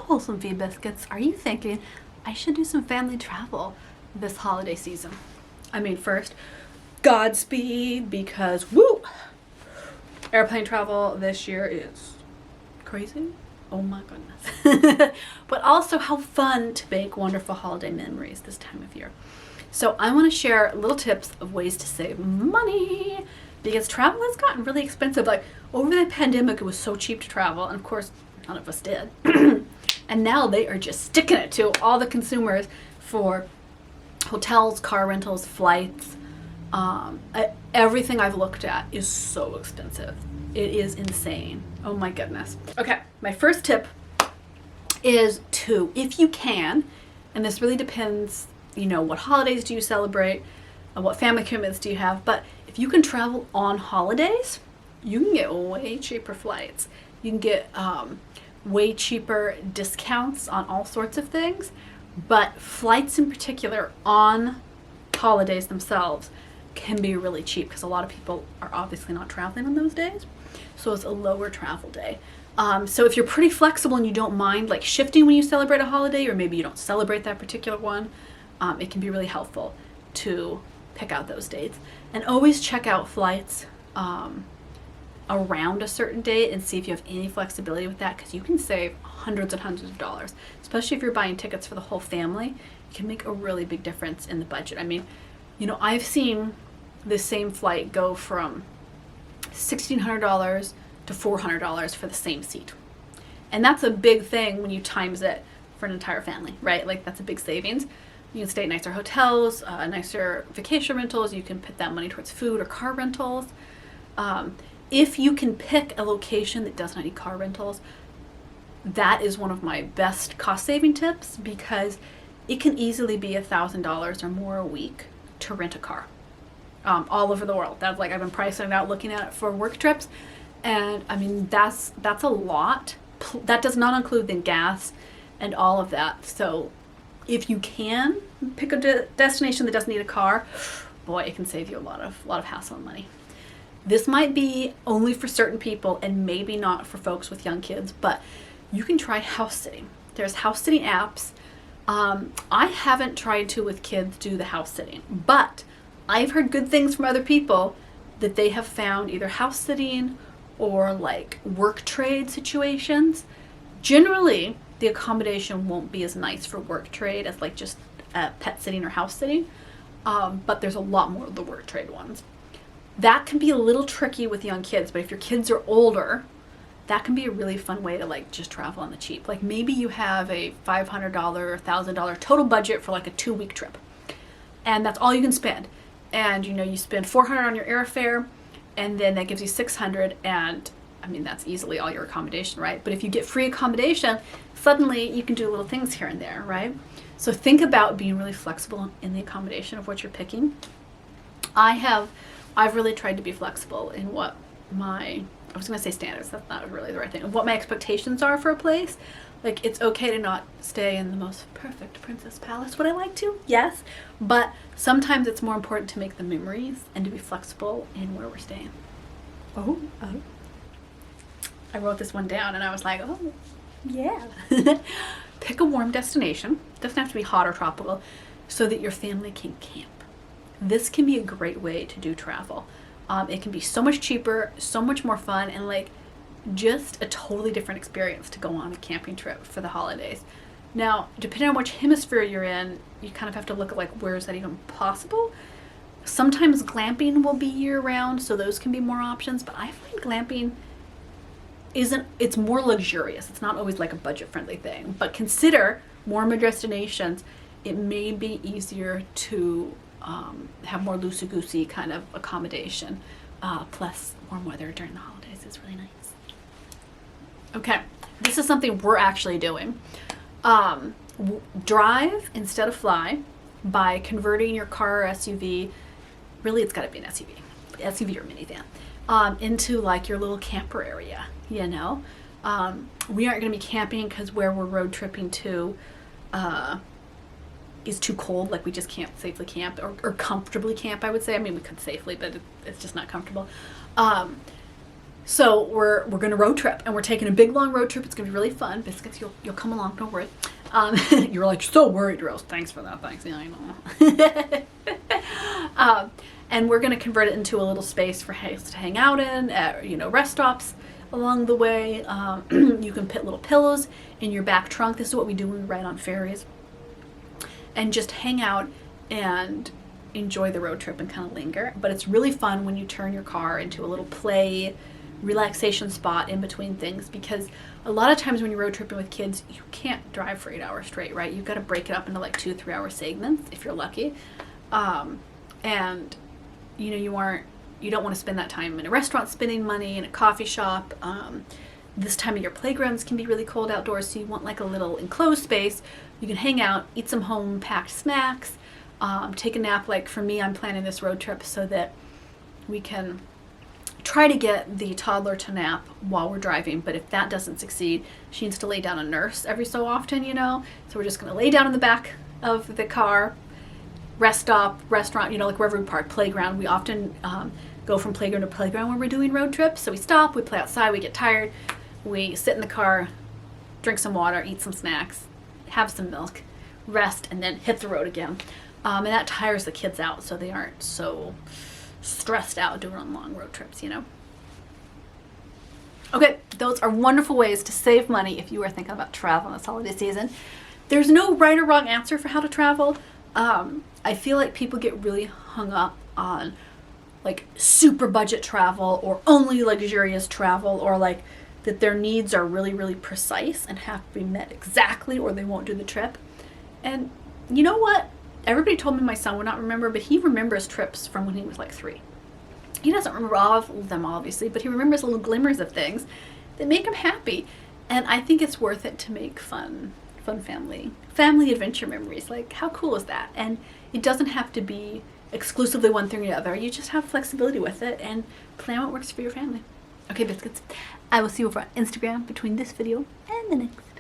Wholesome Feed Biscuits, are you thinking I should do some family travel this holiday season? I mean, first, Godspeed, because woo! Airplane travel this year is crazy. Oh my goodness. But also how fun to make wonderful holiday memories this time of year. So I want to share little tips of ways to save money because travel has gotten really expensive. Like over the pandemic, it was so cheap to travel, and of course, none of us did. And now they are just sticking it to all the consumers for hotels, car rentals, flights. Everything I've looked at is so expensive. It is insane. Oh my goodness. Okay, my first tip is to, if you can, and this really depends, what holidays do you celebrate, what family commitments do you have, but if you can travel on holidays, you can get way cheaper flights. You can get way cheaper discounts on all sorts of things, but flights in particular on holidays themselves can be really cheap because a lot of people are obviously not traveling on those days, so it's a lower travel day. So if you're pretty flexible and you don't mind like shifting when you celebrate a holiday, or maybe you don't celebrate that particular one, it can be really helpful to pick out those dates. And always check out flights around a certain date and see if you have any flexibility with that, because you can save hundreds and hundreds of dollars, especially if you're buying tickets for the whole family. It can make a really big difference in the budget. I mean, I've seen the same flight go from $1,600 to $400 for the same seat. And that's a big thing when you times it for an entire family, right? Like that's a big savings. You can stay at nicer hotels, nicer vacation rentals. You can put that money towards food or car rentals. If you can pick a location that doesn't have any car rentals, that is one of my best cost-saving tips, because it can easily be $1,000 or more a week to rent a car all over the world. That's like, I've been pricing it out, looking at it for work trips, and I mean that's a lot. That does not include the gas and all of that. So if you can pick a destination that doesn't need a car, boy, it can save you a lot of hassle and money. This might be only for certain people and maybe not for folks with young kids, but you can try house sitting. There's house sitting apps. I haven't tried to with kids do the house sitting, but I've heard good things from other people that they have found either house sitting or like work trade situations. Generally, the accommodation won't be as nice for work trade as like just pet sitting or house sitting, but there's a lot more of the work trade ones. That can be a little tricky with young kids, but if your kids are older, that can be a really fun way to like just travel on the cheap. Like maybe you have a $500 or $1,000 total budget for like a 2-week trip, and that's all you can spend. And you spend $400 on your airfare, and then that gives you $600, and I mean that's easily all your accommodation, right? But if you get free accommodation, suddenly you can do little things here and there, right? So think about being really flexible in the accommodation of what you're picking. I've really tried to be flexible in what I was going to say standards, that's not really the right thing, what my expectations are for a place. Like, it's okay to not stay in the most perfect princess palace. Would I like to? Yes. But sometimes it's more important to make the memories and to be flexible in where we're staying. Oh. I wrote this one down and I was like, oh, yeah. Pick a warm destination. It doesn't have to be hot or tropical, so that your family can camp. This can be a great way to do travel. It can be so much cheaper, so much more fun, and like just a totally different experience to go on a camping trip for the holidays. Now, depending on which hemisphere you're in, you kind of have to look at like, where is that even possible? Sometimes glamping will be year round, so those can be more options, but I find glamping it's more luxurious. It's not always like a budget friendly thing, but consider warmer destinations. It may be easier to have more loosey-goosey kind of accommodation. Plus, warm weather during the holidays is really nice. Okay, this is something we're actually doing. Drive instead of fly by converting your car or SUV, really it's got to be an SUV or minivan, into like your little camper area, We aren't going to be camping because where we're road tripping to is too cold. Like we just can't safely camp or comfortably camp, I would say. I mean, we could safely, but it's just not comfortable. So we're gonna road trip, and we're taking a big long road trip. It's gonna be really fun. Biscuits, you'll come along. Don't worry. You're like so worried, Rose. Thanks for that. Thanks. Yeah, I know. And we're gonna convert it into a little space for to hang out in. At, rest stops along the way. You can put little pillows in your back trunk. This is what we do when we ride on ferries, and just hang out and enjoy the road trip and kind of linger. But it's really fun when you turn your car into a little play relaxation spot in between things, because a lot of times when you're road tripping with kids, you can't drive for 8 hours straight, right? You've got to break it up into like 2-3 hour segments if you're lucky. And you don't want to spend that time in a restaurant spending money, in a coffee shop. This time of year, playgrounds can be really cold outdoors, so you want like a little enclosed space. You can hang out, eat some home packed snacks, take a nap. Like for me, I'm planning this road trip so that we can try to get the toddler to nap while we're driving, but if that doesn't succeed, she needs to lay down a nurse every so often, so we're just going to lay down in the back of the car, rest stop, restaurant, like wherever we park, playground. We often go from playground to playground when we're doing road trips, so we stop, we play outside, we get tired, we sit in the car, drink some water, eat some snacks, have some milk, rest, and then hit the road again. And that tires the kids out, so they aren't so stressed out doing long road trips, Okay, those are wonderful ways to save money if you are thinking about travel this holiday season. There's no right or wrong answer for how to travel. I feel like people get really hung up on like super budget travel or only luxurious travel, or like that their needs are really, really precise and have to be met exactly or they won't do the trip. And you know what? Everybody told me my son would not remember, but he remembers trips from when he was like 3. He doesn't remember all of them, obviously, but he remembers little glimmers of things that make him happy. And I think it's worth it to make fun family adventure memories. Like, how cool is that? And it doesn't have to be exclusively one thing or the other. You just have flexibility with it and plan what works for your family. Okay, biscuits. I will see you over on Instagram between this video and the next.